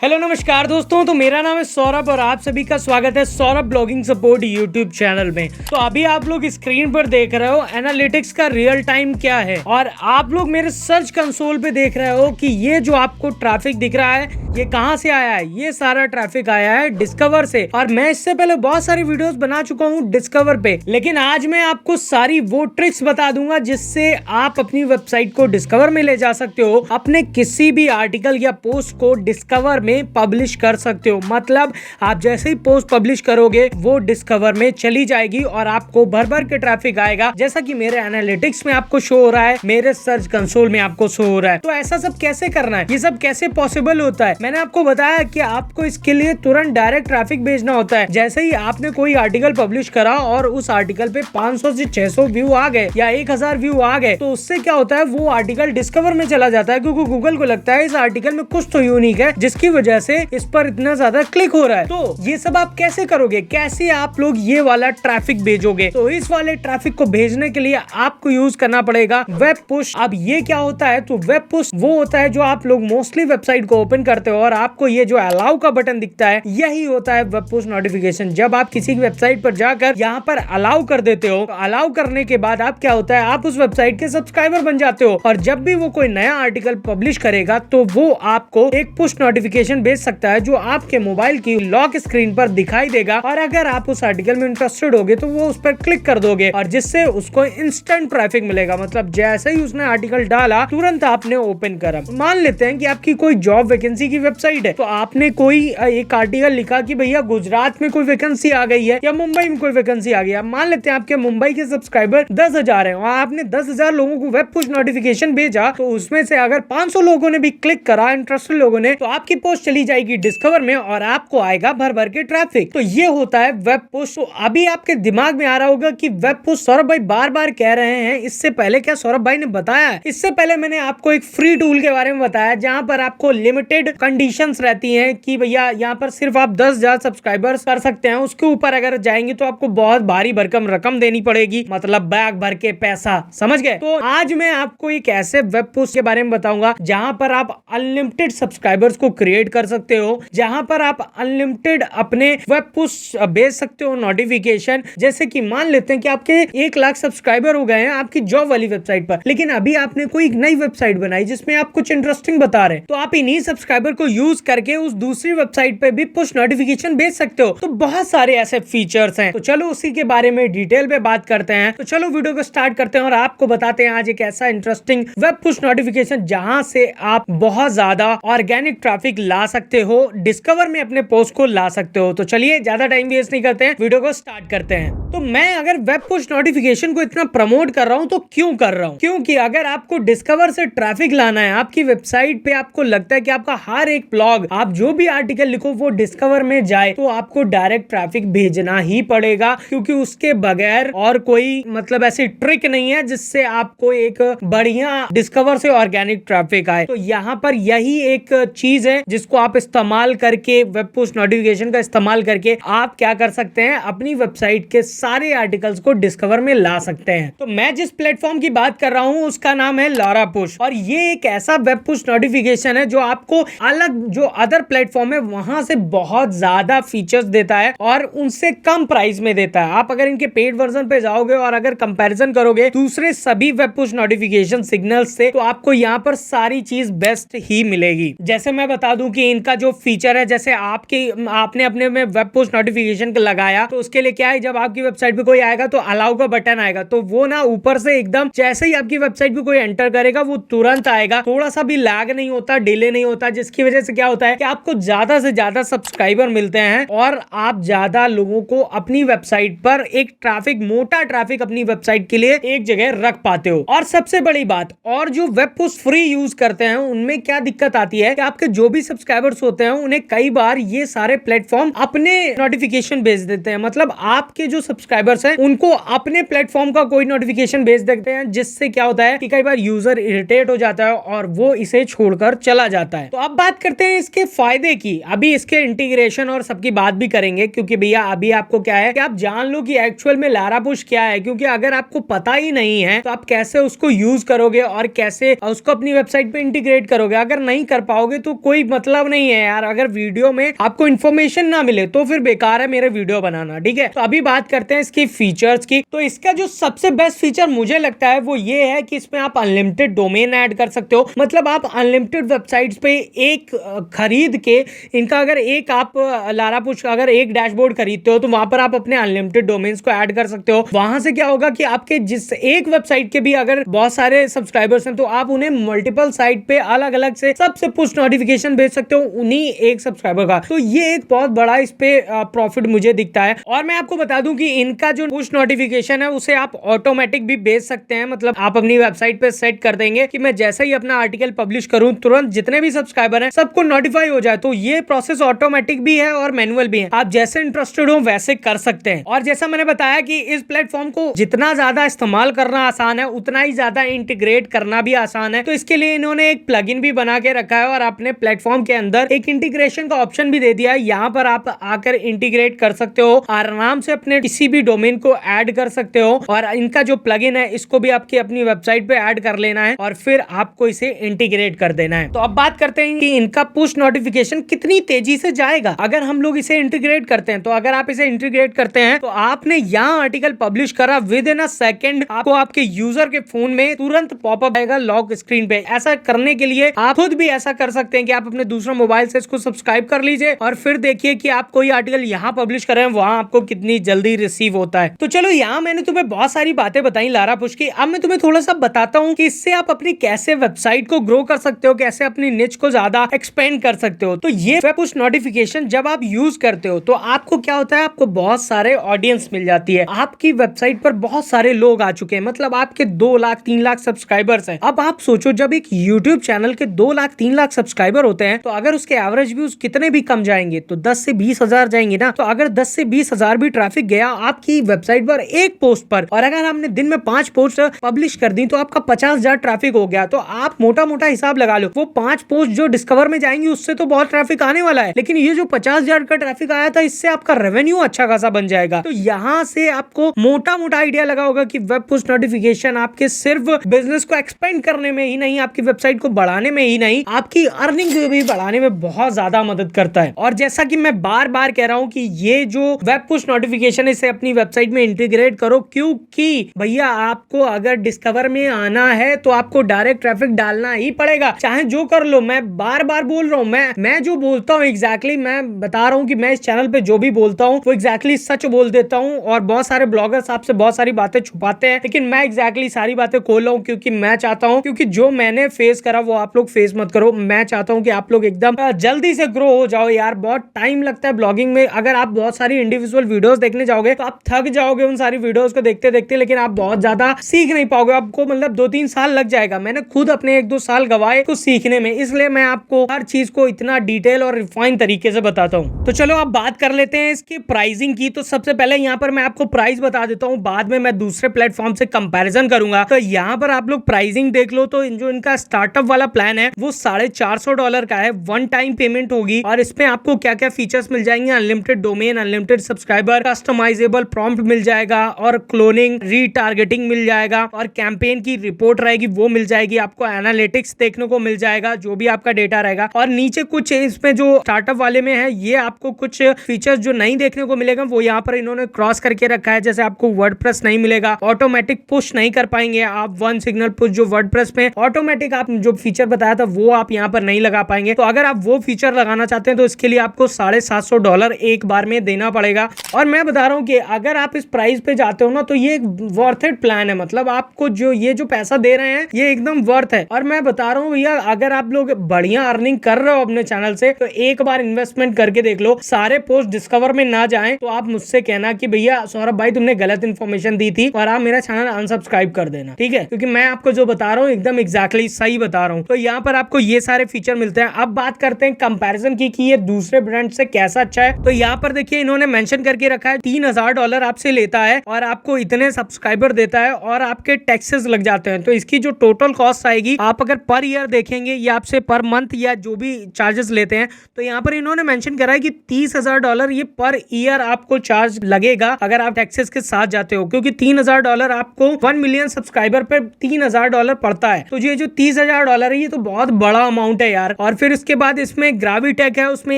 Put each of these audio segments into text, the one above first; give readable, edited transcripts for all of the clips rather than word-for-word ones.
Hello नमस्कार दोस्तों, तो मेरा नाम है सौरभ और आप सभी का स्वागत है Saurabh blogging support YouTube channel में। तो अभी आप लोग स्क्रीन पर देख रहे हो एनालिटिक्स का रियल टाइम क्या है, और आप लोग मेरे सर्च कंसोल पे देख रहे हो कि ये जो आपको ट्रैफिक दिख रहा है ये कहाँ से आया है। ये सारा ट्रैफिक आया है डिस्कवर से, और मैं इससे पहले बहुत सारी वीडियोस बना चुका हूँ डिस्कवर पे, लेकिन आज मैं आपको सारी वो ट्रिक्स बता दूंगा जिससे आप अपनी वेबसाइट को डिस्कवर में ले जा सकते हो, अपने किसी भी आर्टिकल या पोस्ट को डिस्कवर में पब्लिश कर सकते हो। मतलब आप जैसे ही पोस्ट पब्लिश करोगे वो डिस्कवर में चली जाएगी और आपको भर भर के ट्रैफिक आएगा, जैसा कि मेरे एनालिटिक्स में आपको शो हो रहा है, मेरे सर्च कंसोल में आपको शो हो रहा है। तो ऐसा सब कैसे करना है, ये सब कैसे पॉसिबल होता है, मैंने आपको बताया कि आपको इसके लिए तुरंत डायरेक्ट ट्रैफिक भेजना होता है। जैसे ही आपने कोई आर्टिकल पब्लिश करा और उस आर्टिकल पे 500 से 600 व्यू आ गए या 1000 व्यू आ गए, तो उससे क्या होता है, वो आर्टिकल डिस्कवर में चला जाता है, क्योंकि गूगल को लगता है इस आर्टिकल में कुछ तो यूनिक है जिसकी वजह से इस पर इतना ज्यादा क्लिक हो रहा है। तो ये सब आप कैसे करोगे, कैसे आप लोग ये वाला ट्रैफिक भेजोगे। तो इस वाले ट्रैफिक को भेजने के लिए आपको यूज करना पड़ेगा वेब पुश। अब ये क्या होता है, तो वेब पुश वो होता है जो आप लोग मोस्टली वेबसाइट को ओपन करते हो और आपको ये जो अलाउ का बटन दिखता है, यही होता है वेब पुश नोटिफिकेशन। जब आप किसी वेबसाइट पर जाकर यहाँ पर अलाउ कर देते हो, तो अलाउ करने के बाद आप क्या होता है, आप उस वेबसाइट के सब्सक्राइबर बन जाते हो, और जब भी वो कोई नया आर्टिकल पब्लिश करेगा तो वो आपको एक पुश नोटिफिकेशन भेज सकता है जो आपके मोबाइल की लॉक स्क्रीन पर दिखाई देगा। और अगर आप उस आर्टिकल में इंटरेस्टेड होगे तो वो उस पर क्लिक कर दोगे, और जिससे उसको इंस्टेंट ट्रैफिक मिलेगा। मतलब जैसे ही उसने आर्टिकल डाला तुरंत आपने ओपन करा। मान लेते हैं कि आपकी कोई जॉब वैकेंसी की वेबसाइट है, तो आपने कोई एक आर्टिकल लिखा कि भैया गुजरात में कोई वैकेंसी आ गई है या मुंबई में कोई वैकेंसी आ गई है। मान लेते हैं आपके मुंबई के सब्सक्राइबर 10,000 है और आपने 10,000 लोगों को वेब पुश नोटिफिकेशन भेजा, तो उसमें से अगर 500 लोगों ने भी क्लिक करा, इंटरेस्टेड लोगों ने, तो आपकी पोस्ट चली जाएगी डिस्कवर में और आपको आएगा भर भर के ट्रैफिक। तो ये होता है वेब पुश। तो अभी आपके दिमाग में आ रहा होगा कि वेब पुश सौरभ भाई बार बार कह रहे हैं, इससे पहले क्या सौरभ भाई ने बताया है? इससे पहले मैंने आपको एक फ्री टूल के बारे में बताया जहां पर आपको लिमिटेड कंडीशंस रहती हैं कि भैया यहाँ पर सिर्फ आप 10,000 सब्सक्राइबर्स कर सकते हैं। उसके ऊपर अगर जाएंगे तो आपको बहुत भारी भरकम रकम देनी पड़ेगी, मतलब बैग भर के पैसा, समझ गए। तो आज मैं आपको एक ऐसे वेब पुश के बारे में बताऊंगा जहां पर आप अनलिमिटेड सब्सक्राइबर्स को क्रिएट कर सकते हो, जहां पर आप अनलिमिटेड अपने वेब पुश भेज सकते हो नोटिफिकेशन। जैसे कि मान लेते हैं कि आपके 1 लाख सब्सक्राइबर हो गए हैं आपकी जॉब वाली वेबसाइट पर, लेकिन अभी आपने कोई एक नई वेबसाइट बनाई जिसमें आप कुछ इंटरेस्टिंग बता रहे हैं, तो आप इन्हीं सब्सक्राइबर को यूज करके उस दूसरी वेबसाइट पे भी पुश नोटिफिकेशन भेज सकते हो। तो बहुत सारे ऐसे फीचर्स हैं, तो चलो उसी के बारे में डिटेल में बात करते हैं। तो चलो वीडियो को स्टार्ट करते हैं और आपको बताते हैं आज एक ऐसा इंटरेस्टिंग वेब पुश नोटिफिकेशन जहां से आप बहुत ज्यादा ऑर्गेनिक ट्रैफिक ला सकते हो, डिस्कवर में अपने पोस्ट को ला सकते हो। तो चलिए ज्यादा टाइम वेस्ट नहीं करते हैं, वीडियो को स्टार्ट करते हैं। तो मैं अगर वेब पुश नोटिफिकेशन को इतना प्रमोट कर रहा हूं तो क्यों कर रहा हूं, क्योंकि अगर आपको डिस्कवर से ट्रैफिक लाना है आपकी वेबसाइट पे, आपको लगता है कि आपका हर एक ब्लॉग, आप जो भी आर्टिकल लिखो वो डिस्कवर में जाए, तो आपको डायरेक्ट ट्रैफिक भेजना ही पड़ेगा, क्योंकि उसके बगैर और कोई मतलब ऐसी ट्रिक नहीं है जिससे आपको एक बढ़िया डिस्कवर से ऑर्गेनिक ट्रैफिक आए। तो यहाँ पर यही एक चीज है जिसको आप इस्तेमाल करके, वेब पुश नोटिफिकेशन का इस्तेमाल करके आप क्या कर सकते हैं, अपनी वेबसाइट के सारे आर्टिकल्स को डिस्कवर में ला सकते हैं। तो मैं जिस प्लेटफॉर्म की बात कर रहा हूं उसका नाम है लॉरा पुश, और ये एक ऐसा वेब पुश नोटिफिकेशन है जो आपको अलग जो अदर प्लेटफॉर्म है वहां से बहुत ज्यादा फीचर्स देता है और उनसे कम प्राइस में देता है। आप अगर इनके पेड वर्जन पे जाओगे और अगर कंपैरिजन करोगे दूसरे सभी वेब पुश नोटिफिकेशन सिग्नल्स से, तो आपको यहाँ पर सारी चीज बेस्ट ही मिलेगी। जैसे मैं बता दूं कि इनका जो फीचर है, जैसे आपने अपने में वेब पुश नोटिफिकेशन लगाया, तो उसके लिए क्या है, जब आपकी वेबसाइट पे कोई आएगा तो अलाउ का बटन आएगा, तो वो ना ऊपर से एकदम जैसे ही आपकी वेबसाइट पे कोई एंटर करेगा वो तुरंत आएगा, थोड़ा सा भी लैग नहीं होता, डिले नहीं होता, जिसकी वजह से क्या होता है कि आपको ज्यादा से ज्यादा सब्सक्राइबर मिलते हैं और आप ज्यादा लोगों को अपनी वेबसाइट पर एक ट्रैफिक, मोटा ट्रैफिक अपनी वेबसाइट के लिए एक जगह रख पाते हो। और सबसे बड़ी बात, और जो वेब पुश फ्री यूज करते हैं उनमें क्या दिक्कत आती है कि आपके जो भी सब्सक्राइबर्स होते हैं उन्हें कई बार ये सारे प्लेटफॉर्म अपने नोटिफिकेशन भेज देते हैं, मतलब आपके जो सब्सक्राइबर्स हैं उनको अपने प्लेटफॉर्म का कोई नोटिफिकेशन भेज देते हैं, जिससे क्या होता है कि कई बार यूजर इरिटेट हो जाता है और वो इसे छोड़कर चला जाता है। तो अब बात करते हैं इसके फायदे की। अभी इसके इंटीग्रेशन और सबकी बात भी करेंगे, क्योंकि भैया अभी आपको क्या है कि आप जान लो कि एक्चुअल में लॉरा पुश क्या है, क्योंकि अगर आपको पता ही नहीं है तो आप कैसे उसको यूज करोगे और कैसे उसको अपनी वेबसाइट पे इंटीग्रेट करोगे। अगर नहीं कर पाओगे तो कोई मतलब मतलब नहीं है यार। अगर वीडियो में आपको इन्फॉर्मेशन ना मिले तो फिर बेकार है मेरे वीडियो बनाना, ठीक है। तो अभी बात करते हैं इसकी फीचर्स की। तो इसका जो सबसे बेस्ट फीचर मुझे लगता है वो ये है कि इसमें आप अनलिमिटेड डोमेन ऐड कर सकते हो। मतलब आप अनलिमिटेड वेबसाइट्स पे एक खरीद के इनका अगर एक आप लारापुश अगर एक डैशबोर्ड खरीदते हो तो वहां पर आप अपने अनलिमिटेड डोमेन्स को ऐड कर सकते हो। वहां से क्या होगा कि आपके जिस एक वेबसाइट के भी अगर बहुत सारे सब्सक्राइबर्स हैं तो आप उन्हें मल्टीपल साइट पे अलग अलग से सबसे पुश नोटिफिकेशन भेज सकते हो उन्हीं एक सब्सक्राइबर का। तो ये एक बहुत बड़ा इस पे प्रॉफिट मुझे दिखता है। और मैं आपको बता दूं कि इनका जो पुश नोटिफिकेशन है उसे आप ऑटोमेटिक भी भेज सकते हैं। मतलब आप अपनी वेबसाइट पे सेट कर देंगे कि मैं जैसे ही अपना आर्टिकल पब्लिश करूं तुरंत जितने भी सब्सक्राइबर हैं सबको नोटिफाई हो जाए। तो ये प्रोसेस ऑटोमेटिक भी है और मैनुअल भी है। आप जैसे इंटरेस्टेड हो वैसे कर सकते हैं। और जैसा मैंने बताया कि इस प्लेटफॉर्म को जितना ज्यादा इस्तेमाल करना आसान है उतना ही ज्यादा इंटीग्रेट करना भी आसान है। तो इसके लिए इन्होंने एक प्लगइन भी बना के रखा है और अपने प्लेटफॉर्म के अंदर एक इंटीग्रेशन का ऑप्शन भी दे दिया है। यहाँ पर आप आकर इंटीग्रेट कर सकते हो, आराम से अपने किसी भी डोमेन को ऐड कर सकते हो। और इनका जो प्लगइन है इसको भी आपकी अपनी वेबसाइट पे ऐड कर लेना है और फिर आपको इसे इंटीग्रेट कर देना है। तो अब बात करते हैं कि इनका पुश नोटिफिकेशन कितनी तेजी से जाएगा अगर हम लोग इसे इंटीग्रेट करते हैं। तो अगर आप इसे इंटीग्रेट करते हैं तो आपने यहाँ आर्टिकल पब्लिश करा, विद इन अ सेकेंड आपको आपके यूजर के फोन में तुरंत पॉपअप आएगा लॉक स्क्रीन पे। ऐसा करने के लिए आप खुद भी ऐसा कर सकते हैं कि आप अपने दूसरे मोबाइल से इसको सब्सक्राइब कर लीजिए और फिर देखिए कि आप कोई आर्टिकल यहाँ पब्लिश कर रहे हैं वहां आपको कितनी जल्दी रिसीव होता है। तो चलो यहाँ मैंने तुम्हें बहुत सारी बातें बताई लारापुश की। अब मैं तुम्हें थोड़ा सा बताता हूँ कि इससे आप अपनी कैसे वेबसाइट को ग्रो कर सकते हो, कैसे अपनी निच को ज्यादा एक्सपेंड कर सकते हो। तो ये वेब पुश नोटिफिकेशन जब आप यूज करते हो तो आपको क्या होता है, आपको बहुत सारे ऑडियंस मिल जाती है। आपकी वेबसाइट पर बहुत सारे लोग आ चुके हैं, मतलब आपके 2 लाख 3 लाख सब्सक्राइबर्स हैं। अब आप सोचो जब एक यूट्यूब चैनल के 2 लाख 3 लाख सब्सक्राइबर होते हैं तो अगर उसके एवरेज व्यूज कितने भी कम जाएंगे तो 10 से 20 हजार जाएंगे ना। तो अगर 10 से 20 हजार भी ट्रैफिक गया आपकी वेबसाइट पर एक पोस्ट पर, और अगर आपने दिन में 5 पोस्ट पब्लिश कर दी तो आपका 50,000 ट्रैफिक हो गया। तो आप मोटा मोटा हिसाब लगा लो, वो 5 पोस्ट जो डिस्कवर में जाएंगी उससे तो बहुत ट्रैफिक आने वाला है, लेकिन ये जो 50,000 का ट्रैफिक आया था इससे आपका रेवेन्यू अच्छा खासा बन जाएगा। तो यहाँ से आपको मोटा मोटा आइडिया लगा होगा कि वेब पुश नोटिफिकेशन आपके सिर्फ बिजनेस को एक्सपेंड करने में ही नहीं, आपकी वेबसाइट को बढ़ाने में ही नहीं, आपकी अर्निंग भी बढ़ाने में बहुत ज्यादा मदद करता है। और जैसा कि मैं बार बार कह रहा हूँ कि ये जो वेब पुश नोटिफिकेशन इसे अपनी वेबसाइट में इंटीग्रेट करो, क्योंकि भैया आपको अगर डिस्कवर में आना है तो आपको डायरेक्ट ट्रैफिक डालना ही पड़ेगा, चाहे जो कर लो। मैं बार बार बोल रहा हूँ, मैं जो बोलता हूँ एग्जैक्टली मैं बता रहा हूँ कि मैं इस चैनल पे जो भी बोलता हूँ वो एग्जैक्टली सच बोल देता हूँ। और बहुत सारे ब्लॉगर्स आपसे बहुत सारी बातें छुपाते हैं, लेकिन मैं एग्जैक्टली सारी बातें खोल रहा हूँ क्योंकि मैं चाहता हूँ, क्योंकि जो मैंने फेस करा वो आप लोग फेस मत करो। मैं चाहता हूँ कि आप लोग एकदम जल्दी से ग्रो हो जाओ। यार बहुत टाइम लगता है ब्लॉगिंग में, अगर आप बहुत सारी इंडिविजुअल वीडियोस देखने जाओगे तो आप थक जाओगे उन सारी वीडियोस को देखते देखते, लेकिन आप बहुत ज्यादा सीख नहीं पाओगे। आपको मतलब 2-3 साल लग जाएगा। मैंने खुद अपने 1-2 साल गवाए तो सीखने में, इसलिए मैं आपको हर चीज को इतना डिटेल और रिफाइन तरीके से बताता हूँ। तो चलो अब बात कर लेते हैं इसकी प्राइसिंग की। तो सबसे पहले यहाँ पर मैं आपको प्राइस बता देता हूँ, बाद में मैं दूसरे प्लेटफॉर्म से कंपैरिजन करूंगा। तो यहाँ पर आप लोग प्राइसिंग देख लो। तो जो इनका स्टार्टअप वाला प्लान है वो $450 का है, 1 टाइम पेमेंट होगी। और इसमें आपको क्या क्या फीचर्स मिल जाएंगे, unlimited domain, unlimited subscriber, customisable prompt मिल जाएगा और क्लोनिंग रीटारगेटिंग मिल जाएगा और कैंपेन की रिपोर्ट रहेगी वो मिल जाएगी। आपको एनालिटिक्स देखने को मिल जाएगा, जो भी आपका डेटा रहेगा। और नीचे कुछ इसमें जो स्टार्टअप वाले में है ये आपको कुछ फीचर्स जो नहीं देखने को मिलेगा वो यहाँ पर इन्होंने क्रॉस करके रखा है। जैसे आपको वर्डप्रेस नहीं मिलेगा, ऑटोमेटिक पुश नहीं कर पाएंगे आप, 1 सिग्नल पुश जो वर्डप्रेस में ऑटोमेटिक आप जो फीचर बताया था वो आप यहाँ पर नहीं लगा पाएंगे। तो अगर आप वो फीचर लगाना चाहते हैं तो इसके लिए आपको $750 एक बार में देना पड़ेगा। और मैं बता रहा हूँ कि अगर आप इस प्राइस पे जाते हो ना तो ये एक वर्थ इट प्लान है। मतलब आपको जो ये जो पैसा दे रहे हैं ये एकदम वर्थ है। और मैं बता रहा हूँ भैया, अगर आप लोग बढ़िया अर्निंग कर रहे हो अपने चैनल से तो एक बार इन्वेस्टमेंट करके देख लो। सारे पोस्ट डिस्कवर में ना जाएं तो आप मुझसे कहना कि भैया सौरभ भाई तुमने गलत इन्फॉर्मेशन दी थी और आप मेरा चैनल अनसब्सक्राइब कर देना, ठीक है, क्योंकि मैं आपको जो बता रहा हूँ एकदम एग्जैक्टली सही बता रहा हूँ। तो यहाँ पर आपको ये सारे फीचर मिलते हैं। अब बात करते हैं कंपैरिजन की कि ये दूसरे ब्रांड से कैसा अच्छा है। तो यहाँ पर देखिए इन्होंने मेंशन करके रखा है $3,000 आपसे लेता है और आपको इतने सब्सक्राइबर देता है और आपके टैक्सेस लग जाते हैं। तो इसकी जो टोटल कॉस्ट आएगी, आप अगर पर ईयर देखेंगे या आपसे पर मंथ या जो भी चार्जेस लेते हैं, तो यहाँ पर इन्होंने मेंशन करा है कि $30,000 ये पर ईयर आपको चार्ज लगेगा अगर आप टैक्सेस के साथ जाते हो, क्योंकि $3,000 आपको 1 मिलियन सब्सक्राइबर पे $3,000 पड़ता है। तो ये जो $30,000 है ये तो बहुत बड़ा अमाउंट है यार। और फिर इसके बाद इसमें ग्राविटेक है, उसमें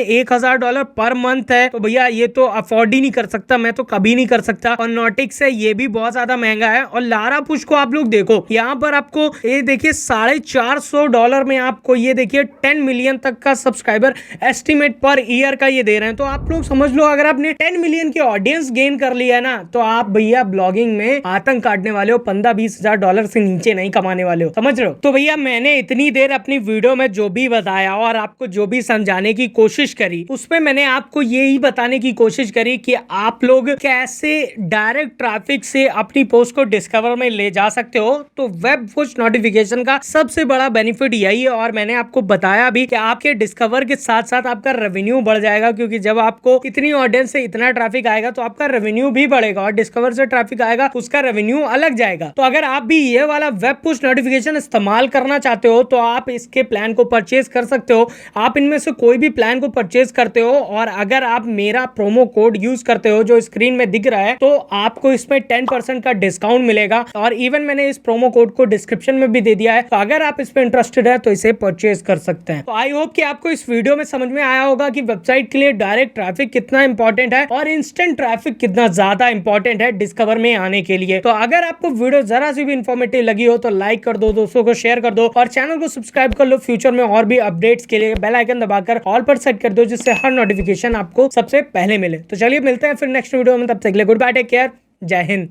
$1000 पर मंथ है। तो भैया ये तो अफोर्ड ही नहीं कर सकता, मैं तो कभी नहीं कर सकता। और नॉटिक्स है, ये भी बहुत ज्यादा महंगा है। और लारा पुश को आप लोग देखो, यहाँ पर आपको ये देखिए $450 में आपको ये देखिए 10 मिलियन तक का सब्सक्राइबर एस्टिमेट पर ईयर का ये दे रहे हैं। तो आप लोग समझ लो, अगर आपने 10 मिलियन की ऑडियंस गेन कर लिया ना, तो आप भैया ब्लॉगिंग में आतंक काटने वाले हो। $15-20 से नीचे नहीं कमाने वाले हो, समझ रहे हो। तो भैया मैंने इतनी देर अपनी वीडियो में जो भी बताया और आपको जो भी समझाने की कोशिश करी, उसमें मैंने आपको यही बताने की कोशिश करी कि आप लोग कैसे डायरेक्ट ट्रैफिक से अपनी पोस्ट को डिस्कवर में ले जा सकते हो। तो वेब पुश नोटिफिकेशन का सबसे बड़ा बेनिफिट यही है। और मैंने आपको बताया भी कि आपके डिस्कवर के साथ साथ आपका रेवेन्यू बढ़ जाएगा, क्योंकि जब आपको इतनी ऑडियंस से इतना ट्रैफिक आएगा तो आपका रेवेन्यू भी बढ़ेगा, और डिस्कवर से ट्रैफिक आएगा उसका रेवेन्यू अलग जाएगा। तो अगर आप भी ये वाला वेब पुश नोटिफिकेशन इस्तेमाल करना चाहते हो तो आप इसके प्लान को परचेज कर सकते हो। आप इनमें से कोई भी प्लान को परचेज करते हो, और अगर आप मेरा प्रोमो कोड यूज करते हो जो स्क्रीन में दिख रहा है, तो आपको इसमें 10% का डिस्काउंट मिलेगा। और इवन मैंने इस प्रोमो कोड को डिस्क्रिप्शन में भी दे दिया है, तो अगर आप इस पे इंटरेस्टेड है तो इसे परचेज कर सकते हैं। तो आई होप कि आपको इस वीडियो में समझ में आया होगा कि वेबसाइट के लिए डायरेक्ट ट्रैफिक कितना इंपॉर्टेंट है और इंस्टेंट ट्रैफिक कितना ज्यादा इंपॉर्टेंट है डिस्कवर में आने के लिए। तो अगर आपको वीडियो जरा सी भी इंफॉर्मेटिव लगी हो तो लाइक कर दो, दोस्तों को शेयर कर दो, और चैनल को सब्सक्राइब कर लो। फ्यूचर में और भी अपडेट्स के लिए बेल आइकन दबाकर ऑल पर सेट कर दो, जिससे हर नोटिफिकेशन आपको सबसे पहले मिले। तो चलिए मिलते हैं फिर नेक्स्ट वीडियो में, तब तक के लिए गुड बाय, टेक केयर, जय हिंद।